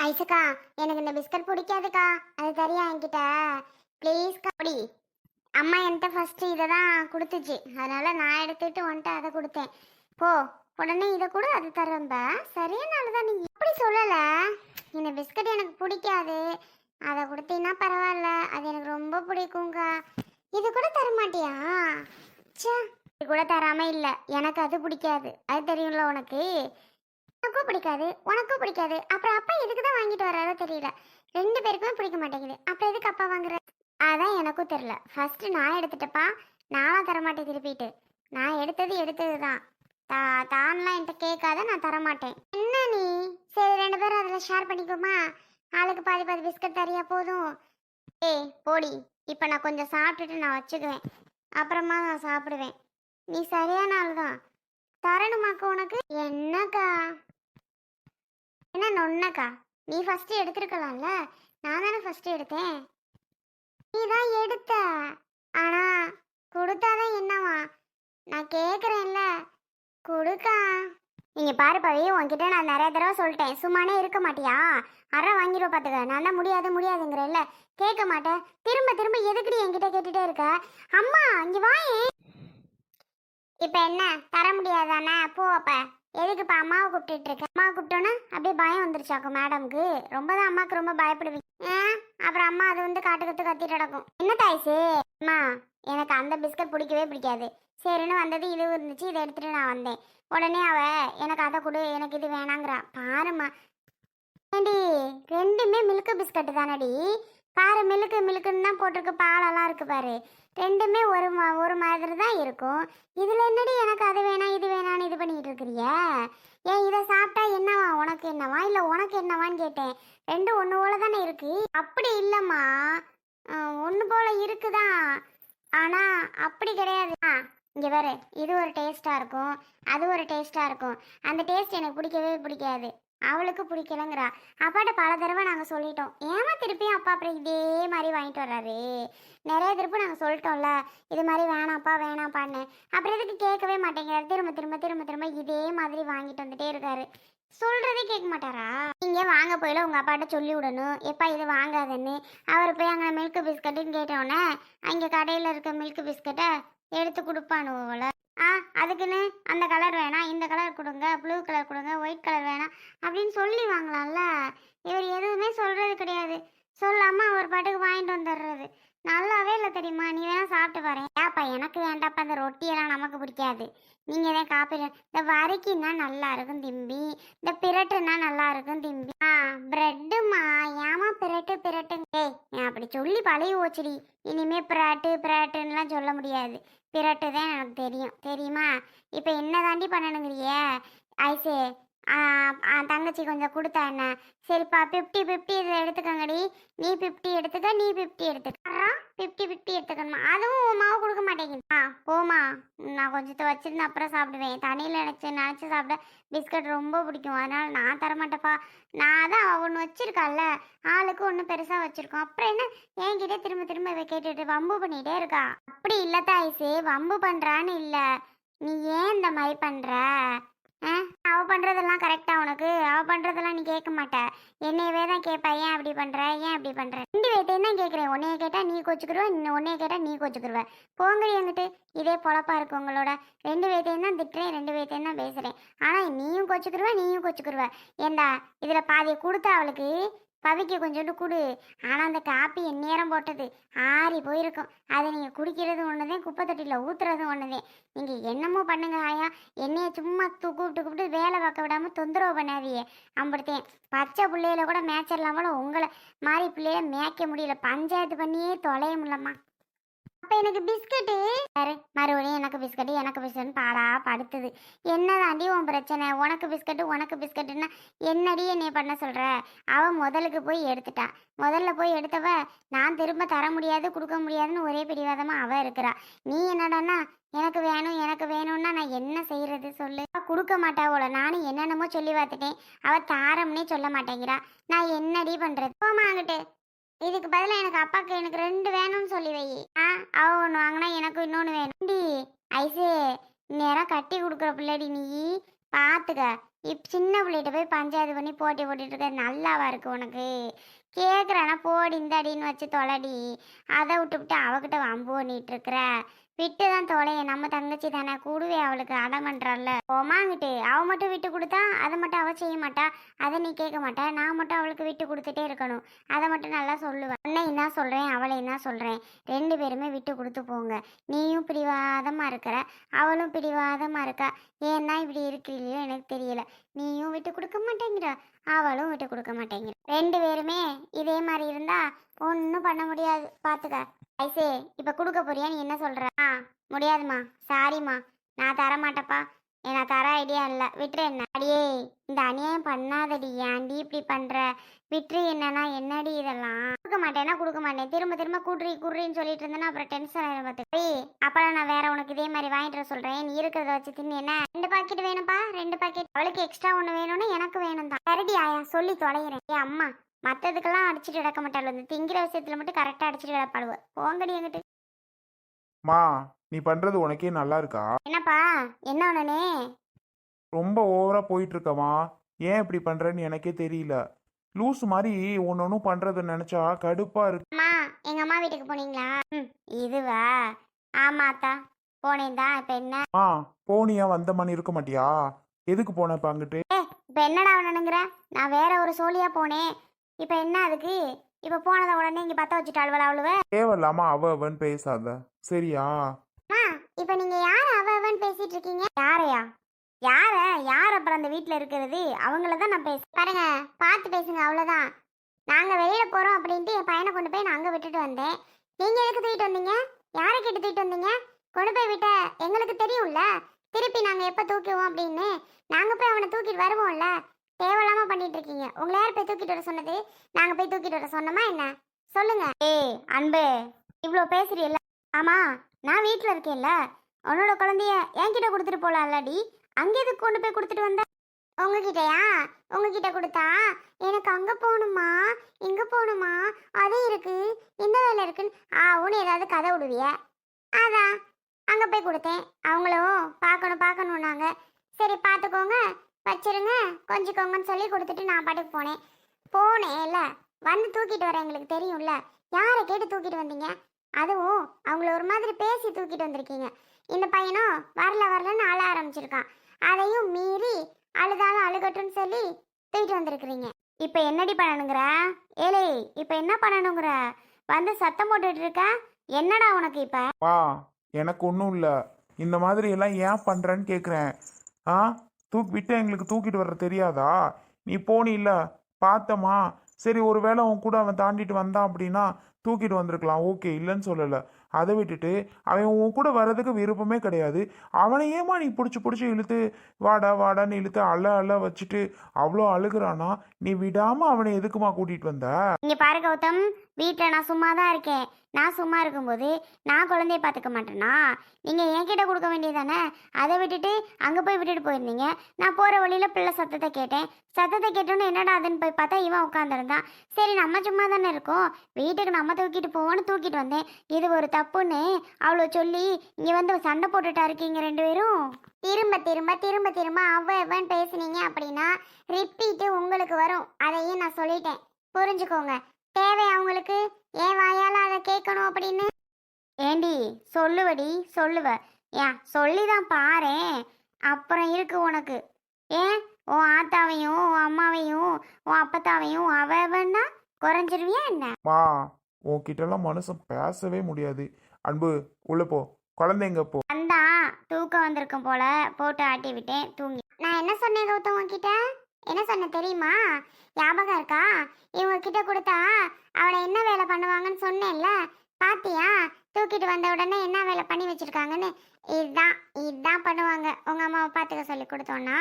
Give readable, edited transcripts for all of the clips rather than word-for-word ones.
ஐசக்கா, எனக்கு இந்த பிஸ்கட் பிடிக்காதுக்கா. அது தெரியா என்கிட்ட. ப்ளீஸ்க்கா அப்படி. அம்மா என்கிட்ட ஃபர்ஸ்ட் இதை தான் கொடுத்துச்சு, அதனால நான் எடுத்துட்டு வந்துட்டு அதை கொடுத்தேன். போ, உடனே இதை கூட அது தரம்ப. சரியானால தான் நீ இப்படி சொல்லல. இந்த பிஸ்கட் எனக்கு பிடிக்காது, அதை கொடுத்தீங்கன்னா பரவாயில்ல, அது எனக்கு ரொம்ப பிடிக்கும்க்கா. இது கூட தர மாட்டியா? ச்சே, இது கூட தராம இல்லை, எனக்கு அது பிடிக்காது, அது தெரியும்ல உனக்கு. எனக்கும் பிடிக்காது, உனக்கும் பிடிக்காது, அப்புறம் அப்பா எதுக்கு தான் வாங்கிட்டு வராரோ தெரியல. ரெண்டு பேருக்குமே பிடிக்க மாட்டேங்குது, அப்புறம் எதுக்கு அப்பா வாங்குற? அதான் எனக்கும் தெரியல. ஃபர்ஸ்ட் நான் எடுத்துட்டப்பா, நானும் தரமாட்டேன் திருப்பிட்டு. நான் எடுத்தது எடுத்தது தான். தான்லாம் என்கிட்ட கேட்காத, நான் தரமாட்டேன். என்ன நீ? சரி, ரெண்டு பேரும் அதில் ஷேர் பண்ணிக்கோமா. ஆளுக்கு பாதி பாதி பிஸ்கட் தரியா போதும். ஏய் போடி, இப்போ நான் கொஞ்சம் சாப்பிட்டுட்டு நான் வச்சுக்குவேன், அப்புறமா நான் சாப்பிடுவேன். நீ சரியான ஆள் தான். தரணுமாக்கா உனக்கு? என்னக்கா என்ன நொன்னக்கா? நீ ஃபர்ஸ்ட் எடுத்துருக்கலாம்ல, நான் தானே ஃபர்ஸ்ட் எடுத்தேன். நீ தான் எடுத்த, ஆனா கொடுத்தாதான் என்னவா? நான் கேட்குறேன்ல, கொடுக்கா. நீங்க பாரு பவி, உன்கிட்ட நான் நிறைய தடவை சொல்லிட்டேன், சும்மானே இருக்க மாட்டியா? அரை வாங்கிடுவ பார்த்துக்க. நான் தான் முடியாது முடியாதுங்கிறேன்ல, கேட்க மாட்டேன். திரும்ப திரும்ப எதுக்குடி என்கிட்ட கேட்டுட்டே இருக்க? அம்மா இங்க வாயே. இப்ப என்ன தர முடியாதானே? போ அப்ப. எதுக்கு இப்ப அம்மாவை கூப்பிட்டு இருக்க? அம்மாவை கூப்பிட்டோன்னா அப்படியே பயம் வந்துருச்சாக்கும் மேடம்க்கு. ரொம்ப தான் அம்மாவுக்கு ரொம்ப பயப்படுவீங்க. அப்புறம் அம்மா அது வந்து காட்டு கத்து கத்திட்டு நடக்கும். என்ன தாய்ஸு? அம்மா எனக்கு அந்த பிஸ்கட் பிடிக்கவே பிடிக்காது. சரின்னு வந்தது இது இருந்துச்சு, இதை எடுத்துட்டு நான் வந்தேன். உடனே அவ எனக்கு அதை கொடு, எனக்கு இது வேணாங்கிறா. பாருமா ஏண்டி, ரெண்டுமே மில்க் பிஸ்கட் தானடி. பாரு, மில்க்கு மில்க்குன்னு தான் போட்டிருக்கு, பாலெல்லாம் இருக்கு பாரு. ரெண்டுமே ஒரு மாதிரி தான் இருக்கும். இதில் என்னடி எனக்கு அது வேணாம் இது வேணான்னு இது பண்ணிக்கிட்டு இருக்கிறிய? ஏன் இதை சாப்பிட்டா என்னவா, உனக்கு என்னவா இல்லை உனக்கு என்னவான்னு கேட்டேன். ரெண்டும் ஒன்று போல தானே இருக்கு. அப்படி இல்லைம்மா, ஒன்று போல இருக்குதான், ஆனால் அப்படி கிடையாது. இங்கே பாரு, இது ஒரு டேஸ்ட்டாக இருக்கும், அது ஒரு டேஸ்ட்டாக இருக்கும். அந்த டேஸ்ட் எனக்கு பிடிக்கவே பிடிக்காது, அவளுக்கு பிடிக்கலங்கிறா. அப்பாட்ட பல தடவை நாங்கள் சொல்லிட்டோம், ஏமா திருப்பியும் அப்பா அப்புறம் இதே மாதிரி வாங்கிட்டு வர்றாரு? நிறைய திருப்பி நாங்கள் சொல்லிட்டோம்ல, இது மாதிரி வேணாப்பா வேணாப்பான்னு. அப்புறம் எதுக்கு கேட்கவே மாட்டேங்கிறாரு? திரும்ப திரும்ப திரும்ப திரும்ப இதே மாதிரி வாங்கிட்டு வந்துட்டே இருக்காரு. சொல்றதே கேட்க மாட்டாரா? நீங்க வாங்க போயில உங்க அப்பாட்ட சொல்லி விடணும், எப்பா இது வாங்காதன்னு. அவர் போய் அங்கே மில்க் பிஸ்கட்டுன்னு கேட்டோன்னே அங்கே கடையில் இருக்க மில்க் பிஸ்கட்டை எடுத்து கொடுப்பானுவோல. அதுக்குன்னு அந்த கலர் வேணாம், இந்த கலர் கொடுங்க, ப்ளூ கலர் கொடுங்க, ஒயிட் கலர் வேணாம் அப்படின்னு சொல்லி வாங்கலாம்ல. இவர் எதுவுமே சொல்றது கிடையாது, சொல்லாம அவர் பாட்டுக்கு வாங்கிட்டு வந்துடுறது. நல்லாவே இல்லை தெரியுமா? நீ வேணா சாப்பிட்டு பாரு. ஏப்பா எனக்கு வேண்டாப்பா, அந்த ரொட்டியெல்லாம் நமக்கு பிடிக்காது. நீங்க தான் காப்பி. இந்த வரைக்குன்னா நல்லா இருக்கும் திம்பி, இந்த பிரட்டுன்னா நல்லா இருக்கும் திம்பி. பிரெட்டுமா, ஏமா பிரட்டு பிரட்டுங்க? ஏய் அப்படி சொல்லி பழகி போச்சுடி, இனிமே பிராட்டு பிராட்டுன்னெலாம் சொல்ல முடியாது. பிரட்டு தான் எனக்கு தெரியும், தெரியுமா? இப்போ என்ன தாண்டி பண்ணணுங்கிறிய ஐசே? தங்கச்சி கொஞ்சம் கொடுத்தா என்ன? சரிப்பா, 50-50 இதில் எடுத்துக்கங்கடி. நீ 50 எடுத்துக்க, நீ 50 எடுத்துக்க. 50-50 எடுத்துக்கணுமா? அதுவும் உமாவை கொடுக்க மாட்டேங்குது. போமா, நான் கொஞ்சத்தை வச்சிருந்து அப்புறம் சாப்பிடுவேன். தண்ணியில் நினச்சி சாப்பிட பிஸ்கட் ரொம்ப பிடிக்கும், அதனால நான் தரமாட்டேப்பா. நான் தான் ஒன்று வச்சிருக்கால, ஆளுக்கு ஒன்று பெருசாக வச்சிருக்கோம். அப்புறம் என்ன என்கிட்ட திரும்ப திரும்ப இவ கேட்டுட்டு வம்பு பண்ணிகிட்டே இருக்கா? அப்படி இல்லை தாய்ஸு, வம்பு பண்ணுறான்னு இல்லை. நீ ஏன் இந்த மாதிரி பண்ணுற? அவ பண்றதெல்லாம் கரெக்டா உனக்கு? அவ பண்றதெல்லாம் நீ கேட்க மாட்ட, என்னையவே தான் கேட்பா. ஏன் அப்படி பண்ற, ஏன் அப்படி பண்ற? ரெண்டு பேர்ட்டையும் தான் கேட்குறேன். உன்னைய கேட்டா நீ கோச்சுக்குருவ, உன்னைய கேட்டா நீ கோச்சுக்குருவ. போங்கடி என்கிட்ட. இதே பொழப்பா இருக்கு உங்களோட. ரெண்டு பேர்ட்டையும் தான் திட்டுறேன், ரெண்டு பேர்ட்டையும் தான் பேசுறேன். ஆனா நீயும் கோச்சுக்குருவ, நீயும் கோச்சுக்குருவ. ஏண்டா இதுல பாதியை கொடுத்தா அவளுக்கு, பவிக்கு கொஞ்சோண்டு கொடு. ஆனால் அந்த காப்பி எந்நேரம் போட்டது ஆறி போயிருக்கும். அதை நீங்கள் குடிக்கிறது ஒன்றுதேன், குப்பை தொட்டியில் ஊற்றுறதும் ஒன்றுதேன். நீங்கள் என்னமோ பண்ணுங்க ஆயா, என்னைய சும்மா கூப்பிட்டு வேலை பார்க்க விடாமல் தொந்தரவு பண்ணாதியே. அம்படுத்தேன் பச்சை பிள்ளையில கூட மேய்ச்சிடலாம் போல, உங்களை மாதிரி பிள்ளையில மேய்க்க முடியல, பஞ்சாயத்து பண்ணியே தொலைய முடியலம்மா. அப்போ எனக்கு பிஸ்கட்டு மறுபடியும் எனக்கு பிஸ்கட்டு பாடா படுத்துது. என்னதாண்டி உன் பிரச்சனை? உனக்கு பிஸ்கட்டுன்னா என்னடி என்னைய பண்ண சொல்கிற? அவள் முதலுக்கு போய் எடுத்துட்டா. முதல்ல போய் எடுத்தவ நான் திரும்ப தர முடியாது கொடுக்க முடியாதுன்னு ஒரே பிடிவாதமாக அவள் இருக்கிறா. நீ என்னடான்னா எனக்கு வேணும்னா நான் என்ன செய்யறது சொல்லு? கொடுக்க மாட்டா போல. நானும் என்னென்னமோ சொல்லி பார்த்துட்டேன், அவள் தாரம்னே சொல்ல மாட்டேங்கிறா. நான் என்னடி பண்ணுறது? போமாங்கிட்டு. இதுக்கு பதிலாக எனக்கு அப்பாவுக்கு எனக்கு ரெண்டு வேணும்னு சொல்லி வை. அவ ஒன்று வாங்கினா எனக்கு இன்னொன்று வேணும். ஐசே நேரம் கட்டி கொடுக்குற பிள்ளைடி நீ, பார்த்துக்க. சின்ன பிள்ளைகிட்ட போய் பஞ்சாயத்து பண்ணி போட்டி போட்டுட்டு இருக்க நல்லாவா இருக்கு உனக்கு? கேட்குறானா போடி இந்த அடின்னு வச்சு தொலைடி. அதை விட்டுவிட்டு அவகிட்ட வம்பு பண்ணிட்டு இருக்கிற. விட்டு தான் தொலைய, நம்ம தங்கச்சி தானே, கூடுவே அவளுக்கு அடம் பண்ணுறாள்ல. போமாங்கிட்டு அவ மட்டும் விட்டு கொடுத்தா அதை மட்டும் அவள் செய்ய மாட்டா, அதை நீ கேட்க மாட்டா. நான் மட்டும் அவளுக்கு விட்டு கொடுத்துட்டே இருக்கணும், அதை மட்டும் நல்லா சொல்லுவேன். உன்னை என்ன சொல்கிறேன் அவளை என்ன சொல்கிறேன், ரெண்டு பேருமே விட்டு கொடுத்து போங்க. நீயும் பிடிவாதமாக இருக்கிற, அவளும் பிடிவாதமாக இருக்கா. ஏன்னா இப்படி இருக்கிறீங்களோ எனக்கு தெரியல. நீயும் விட்டு கொடுக்க மாட்டேங்கிற, அவளும் விட்டு கொடுக்க மாட்டேங்கிற. ரெண்டு பேருமே இதே மாதிரி இருந்தா ஒன்றும் பண்ண முடியாது, பார்த்துக்க. ஐசே இப்போ கொடுக்க போறியா? நீ என்ன சொல்ற? முடியாதுமா, சாரிம்மா, நான் தர மாட்டேப்பா. நான் தர ஐடியா இல்லை, விட்டுரு. என்ன அடியே, இந்த அநியாயம் பண்ணாதடி, ஏன்டி இப்படி பண்ற? விட்டுரு. என்னன்னா என்னடி இதெல்லாம்? கொடுக்க மாட்டேன்னா கொடுக்க மாட்டேன், திரும்ப திரும்ப குடுறின்னு சொல்லிட்டு இருந்தேன்னா அப்புறம் டென்ஷன் ஆயிரும் பார்த்து. அப்பெல்லாம் நான் வேற உனக்கு இதே மாதிரி வாங்கிட்டு வர சொல்றேன், நீ இருக்கிறத வச்சு தின்னு. என்ன 2 பாக்கெட் வேணும்ப்பா? 2 பாக்கெட். அவளுக்கு எக்ஸ்ட்ரா ஒன்று வேணும்னு எனக்கு வேணும் தான். சரிடி ஆயா, சொல்லி தொலைகிறேன். ஏ அம்மா, மற்றதுக்கெல்லாம் அடிச்சுட்டு கிடக்க மாட்டாள், வந்து திங்கிற விஷயத்துல மட்டும் கரெக்டாக அடிச்சுட்டு கிடப்பாடுவ. போங்கடி எங்கிட்டு. மா, நீ பண்றது உனக்கே நல்லா இருக்கா? என்னப்பா, என்ன ஒண்ணுனே? ரொம்ப ஓவரா போயிட்டு இருக்கமா. ஏன் இப்படி பண்றேன்னு எனக்கே தெரியல. லூஸ் மாதிரி ஒன்னொன்னும் பண்றத நினைச்சா கடுப்பா இருக்கு. அம்மா, எங்க அம்மா வீட்டுக்கு போனீங்களா? இதுவா? ஆமாத்தா போனேன் தான். இப்ப என்ன? போனியா? வந்த மணி இருக்க மாட்டியா? எதுக்கு போன இப்ப அங்கிட்டு? இப்ப என்னடா அவனுங்கிற? நான் வேற ஒரு சோழியா போனேன். இப்ப என்ன அதுக்கு? இப்ப போனத உடனே இங்க பத்த வச்சுட்டாள்வல அவளுவ. தேவையில்லாம அவன் பேசாத, சரியா? இப்ப நீங்க யார அவன் பேசிட்டு இருக்கீங்க? யாரையா? யார் அப்புறம் அந்த வீட்டுல இருக்கிறது? அவங்களதான் நான் பேச. பாருங்க, பார்த்து பேசுங்க, அவ்வளவுதான். நாங்க வெளியில போறோம் அப்படின்ட்டு என் பையனை கொண்டு போய் நான் அங்க விட்டுட்டு வந்தேன். நீங்க எதுக்கு தூக்கிட்டு வந்தீங்க? யாரை கேட்டு தூக்கிட்டு வந்தீங்க? கொண்டு போய் விட்ட எங்களுக்கு தெரியும்ல, திருப்பி நாங்க எப்ப தூக்குவோம் அப்படின்னு. நாங்க போய் அவனை தூக்கிட்டு வருவோம்ல. தேவையில்லாம பண்ணிட்டு இருக்கீங்க. உங்களை யார் போய் தூக்கிட்டு வர சொன்னது? நாங்க போய் தூக்கிட்டு வர சொன்னோமா என்ன? சொல்லுங்க. அன்பு, இவ்வளோ பேசுறீல்ல? ஆமா, நான் வீட்டுல இருக்கேன்ல. உன்னோட குழந்தைய என்கிட்ட கொடுத்துட்டு போலாம்லடி, அங்க எதுக்கு கொண்டு போய் கொடுத்துட்டு வந்த? உங்ககிட்டயா? உங்ககிட்ட கொடுத்தா எனக்கு அங்க போகணுமா, இங்க போகணுமா, அது இருக்கு, இந்த வேலை இருக்குன்னு உன்னு ஏதாவது கதை விடுவிய. அதான் அங்க போய் கொடுத்தேன். அவங்களும் பார்க்கணும்னாங்க. சரி பார்த்துக்கோங்க, வச்சிருங்க, கொஞ்சிக்கோங்கன்னு சொல்லி கொடுத்துட்டு நான் பாட்டுக்கு போனேன்ல. வந்து தூக்கிட்டு வர எங்களுக்கு தெரியும்ல. யாரை கேட்டு தூக்கிட்டு வந்தீங்க? அதுவும் அவங்கள ஒரு மாதிரி பேசி தூக்கிட்டு வந்திருக்கீங்க. இந்த பையனும் வரலன்னு அழ ஆரம்பிச்சிருக்கான். அதையும் மீறி அழுதாலும் அழுகட்டும்னு சொல்லி தூக்கிட்டு வந்திருக்கிறீங்க. இப்ப என்னடி பண்ணணுங்கிற? ஏலே, இப்ப என்ன பண்ணணுங்கிற? வந்து சத்தம் போட்டுட்டு இருக்க. என்னடா உனக்கு இப்ப? எனக்கு ஒன்றும் இல்லை. இந்த மாதிரி எல்லாம் ஏன் பண்றேன்னு கேட்குறேன். விட்டு எங்களுக்கு தூக்கிட்டு வர்ற தெரியாதா? நீ போனி இல்லை, பார்த்தமா. சரி, ஒருவேளை உன் கூட அவன் தாண்டிட்டு வந்தான் அப்படின்னா தூக்கிட்டு வந்திருக்கலாம், ஓகே, இல்லைன்னு சொல்லலை. அதை விட்டுட்டு அவன் உன் கூட வர்றதுக்கு விருப்பமே கிடையாது. அவனை ஏமா நீ பிடிச்சி இழுத்து வாடான்னு இழுத்து அழ வச்சுட்டு அவ்வளோ அழுகுறானா? நீ விடாம அவனை எதுக்குமா கூட்டிட்டு வந்த? இங்க பாரு கௌதம், வீட்டில் நான் சும்மா தான் இருக்கேன். நான் சும்மா இருக்கும்போது நான் குழந்தைய பார்த்துக்க மாட்டேனா? நீங்கள் என்கிட்ட கொடுக்க வேண்டியதானே? அதை விட்டுட்டு அங்கே போய் விட்டுட்டு போயிருந்தீங்க. நான் போகிற வழியில் பிள்ளை சத்தத்தை கேட்டோன்னு என்னடா அதுன்னு போய் பார்த்தா இவன் உட்காந்துருந்தான். சரி, நம்ம சும்மா தானே இருக்கோம், வீட்டுக்கு நம்ம தூக்கிட்டு போவோன்னு தூக்கிட்டு வந்தேன். இது ஒரு தப்புன்னு அவ்வளோ சொல்லி இங்கே வந்து சண்டை போட்டுட்டா இருக்கீங்க ரெண்டு பேரும். திரும்ப அவன் பேசுனீங்க அப்படின்னா ரிப்பீட்டு உங்களுக்கு வரும். அதையும் நான் சொல்லிட்டேன், புரிஞ்சுக்கோங்க. தேவை அவங்களுக்கு ஏன் வாயால அதை கேட்கணும் அப்படின்னு? ஏண்டி சொல்லுவ? ஏன் சொல்லிதான் பாரேன், அப்புறம் இருக்கு உனக்கு. ஏன் உன் ஆத்தாவையும் உன் அம்மாவையும் உன் அப்பத்தாவையும் அவன்னா குறைஞ்சிருவியா என்ன? உன்கிட்டலாம் மனுஷன் பேசவே முடியாது. அன்பு, உள்ள போ. குழந்தைங்க போ. அந்தா தூக்கம் வந்திருக்கும் போல, போட்டு ஆட்டி விட்டேன், தூங்கி. நான் என்ன சொன்னேன் கௌதம் உன்கிட்ட? என்ன சொன்ன தெரியுமா? ஞாபகம் இருக்கா? இவங்க கிட்ட கொடுத்தா அவளை என்ன வேலை பண்ணுவாங்கன்னு சொன்னேன்ல, பாத்தியா? தூக்கிட்டு வந்த உடனே என்ன வேலை பண்ணி வச்சிருக்காங்கன்னு. இதுதான் பண்ணுவாங்க. உங்க அம்மாவை பார்த்துக்க சொல்லி கொடுத்தோன்னா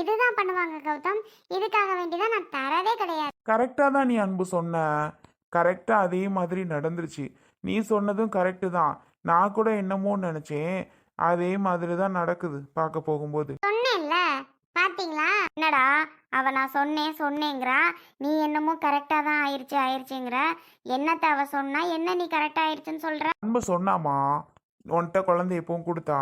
இதுதான் பண்ணுவாங்க கௌதம். இதுக்காக வேண்டிதான் நான் தரதே கிடையாது. கரெக்டா தான் நீ அன்பு சொன்ன. கரெக்டா அதே மாதிரி நடந்துருச்சு. நீ சொன்னதும் கரெக்டு தான். நான் கூட என்னமோ நினைச்சேன், அதே மாதிரி தான் நடக்குது பார்க்க போகும்போது. சொன்னேன்ல, பாத்தீங்களா? என்னடா அவ நான் சொன்னேங்கிறா, நீ என்னமோ கரெக்டா தான் ஆயிருச்சுங்கிற. என்னத்த அவ சொன்னா என்ன நீ கரெக்டா ஆயிருச்சுன்னு சொல்ற? அன்பு சொன்னாமா, உன்கிட்ட குழந்தை எப்பவும் கொடுத்தா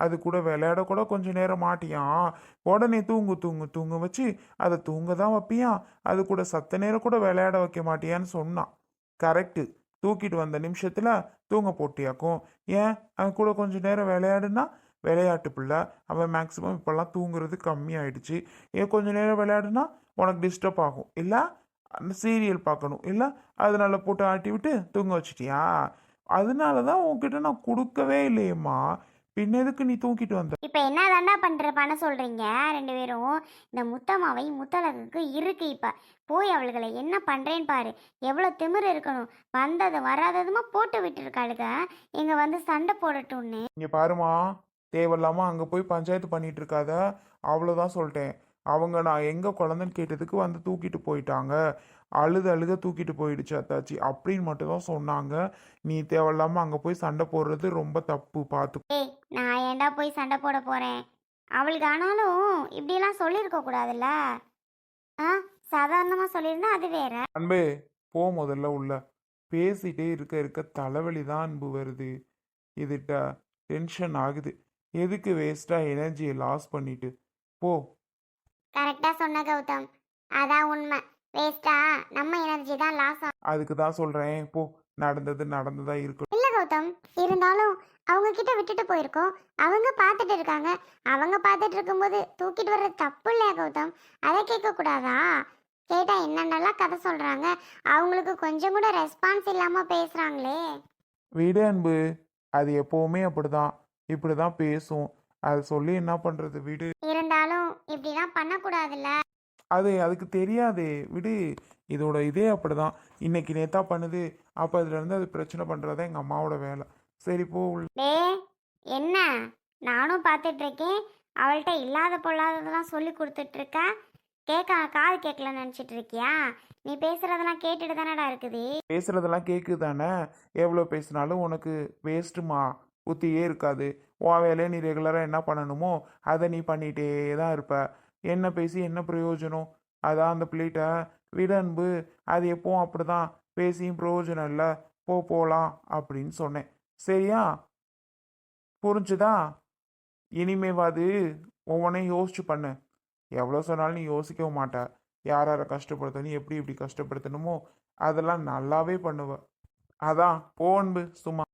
அது கூட விளையாட கூட கொஞ்சம் நேரம் மாட்டியான். உடனே தூங்கு தூங்கு தூங்க வச்சு அதை தூங்க தான் வைப்பியான். அது கூட சத்த நேரம் கூட விளையாட வைக்க மாட்டியான்னு சொன்னான். கரெக்டு. தூக்கிட்டு வந்த நிமிஷத்துல தூங்க போட்டியாக்கும். ஏன் அவன் கூட கொஞ்சம் நேரம் விளையாடுனா விளையாட்டு பிள்ளை. அவன் மேக்சிமம் இப்போல்லாம் தூங்குறது கம்மியாயிடுச்சு. ஏன் கொஞ்சம் நேரம் விளையாடுனா உனக்கு டிஸ்டர்ப் ஆகும் இல்லை, அந்த சீரியல் பார்க்கணும் இல்லை, அதனால போட்டு ஆட்டி விட்டு தூங்க வச்சிட்டியா? அதனால தான் உன்கிட்ட நான் கொடுக்கவே இல்லையேம்மா. பின்ன எதுக்கு நீ தூக்கிட்டு வந்த? இப்போ என்ன தாண்டா பண்ண சொல்கிறீங்க ரெண்டு பேரும்? இந்த முத்தம்மாவை முத்தழகுக்கு இருக்கு. இப்போ போய் அவளுகளை என்ன பண்ணுறேன்னு பாரு. எவ்வளோ திமிரு இருக்கணும். வந்தது வராததுமா போட்டு விட்டுருக்காளுங்க. இங்கே வந்து சண்டை போடட்டும்னு. இங்கே பாருமா, தேவையில்லாமல் அங்கே போய் பஞ்சாயத்து பண்ணிட்டு இருக்காத. அவ்வளோதான் சொல்லிட்டேன். அவங்க நான் எங்கே குழந்தைன்னு கேட்டதுக்கு வந்து தூக்கிட்டு போயிட்டாங்க. அழுது அழுக தூக்கிட்டு போயிடுச்சு அத்தாச்சி அப்படின்னு மட்டும் தான் சொன்னாங்க. நீ தேவையில்லாமல் அங்கே போய் சண்டை போடுறது ரொம்ப தப்பு, பார்த்து. ஏய், நான் ஏன்டா போய் சண்டை போட போகிறேன்? அவளுக்கு ஆனாலும் இப்படியெல்லாம் சொல்லியிருக்க கூடாதுல்ல. ஆ, சாதாரணமாக சொல்லியிருந்தா அது வேற. அன்பே, போ முதல்ல உள்ள. பேசிட்டே இருக்க இருக்க தலைவலி தான் அன்பு வருது. இதுட்ட டென்ஷன் ஆகுது. எதுக்கு வேஸ்ட்டாக எனர்ஜியை லாஸ் பண்ணிட்டு போ. கரெக்டாக சொன்ன கௌதம். அதான் உண்மை. வேஸ்டா நம்ம எனர்ஜி தான் லாஸ் ஆகும். அதுக்கு தான் சொல்கிறேன், போ. நடந்தது நடந்ததா இருக்கட்டும். இல்லை கௌதம், இருந்தாலும் அவங்க கிட்ட விட்டுட்டு போயிருக்கோம். அவங்க பார்த்துட்டு இருக்காங்க. அவங்க பார்த்துட்டு இருக்கும்போது தூக்கிட்டு வர்றது தப்பு இல்லையா கௌதம்? அதை கேட்கக்கூடாதா? கேட்டால் என்னென்னலாம் கதை சொல்கிறாங்க. அவங்களுக்கு கொஞ்சம் கூட ரெஸ்பான்ஸ் இல்லாமல் பேசுகிறாங்களே. விடு அன்பு, அது எப்போவுமே அப்படிதான், இப்படி தான் பேசும். அது சொல்லி என்ன பண்ணுறது, விடு. இருந்தாலும் இப்படிலாம் பண்ணக்கூடாதுல்ல. அதுக்கு தெரியாதே, விடு. இதோட இதே அப்படிதான். இன்னைக்கு நேத்தா பண்ணுது. அப்போ அதுலேருந்து அது பிரச்சனை பண்ணுறதா எங்கள் அம்மாவோட வேலை. சரி போ உள்ள. டே, என்ன? நானும் பார்த்துட்டு இருக்கேன். அவள்கிட்ட இல்லாத பொல்லாததெல்லாம் சொல்லி கொடுத்துட்டு இருக்கா. காது கேட்கலன்னு நினச்சிட்டு இருக்கியா? நீ பேசுறதெல்லாம் கேட்டுட்டு தானடா இருக்குது. பேசுறதெல்லாம் கேட்குது தானே. எவ்வளோ பேசினாலும் உனக்கு வேஸ்ட்டுமா, புத்தியே இருக்காது. உன் வேலையை நீ ரெகுலராக என்ன பண்ணணுமோ அதை நீ பண்ணிகிட்டே தான் இருப்ப. என்ன பேசி என்ன பிரயோஜனம்? அதான் அந்த பிள்ளைகிட்ட விடு அன்பு, அது எப்பவும் அப்படி தான், பேசியும் பிரயோஜனம் இல்லை, போகலாம் அப்படின்னு சொன்னேன். சரியா? புரிஞ்சுதா? இனிமேவாது ஒவ்வொன்றையும் யோசிச்சு பண்ணு. எவ்வளோ சொன்னாலும் நீ யோசிக்கவும் மாட்ட. யார் யாரை கஷ்டப்படுத்தணும், எப்படி எப்படி கஷ்டப்படுத்தணுமோ அதெல்லாம் நல்லாவே பண்ணுவ. அதான் போ அன்பு, சும்மா.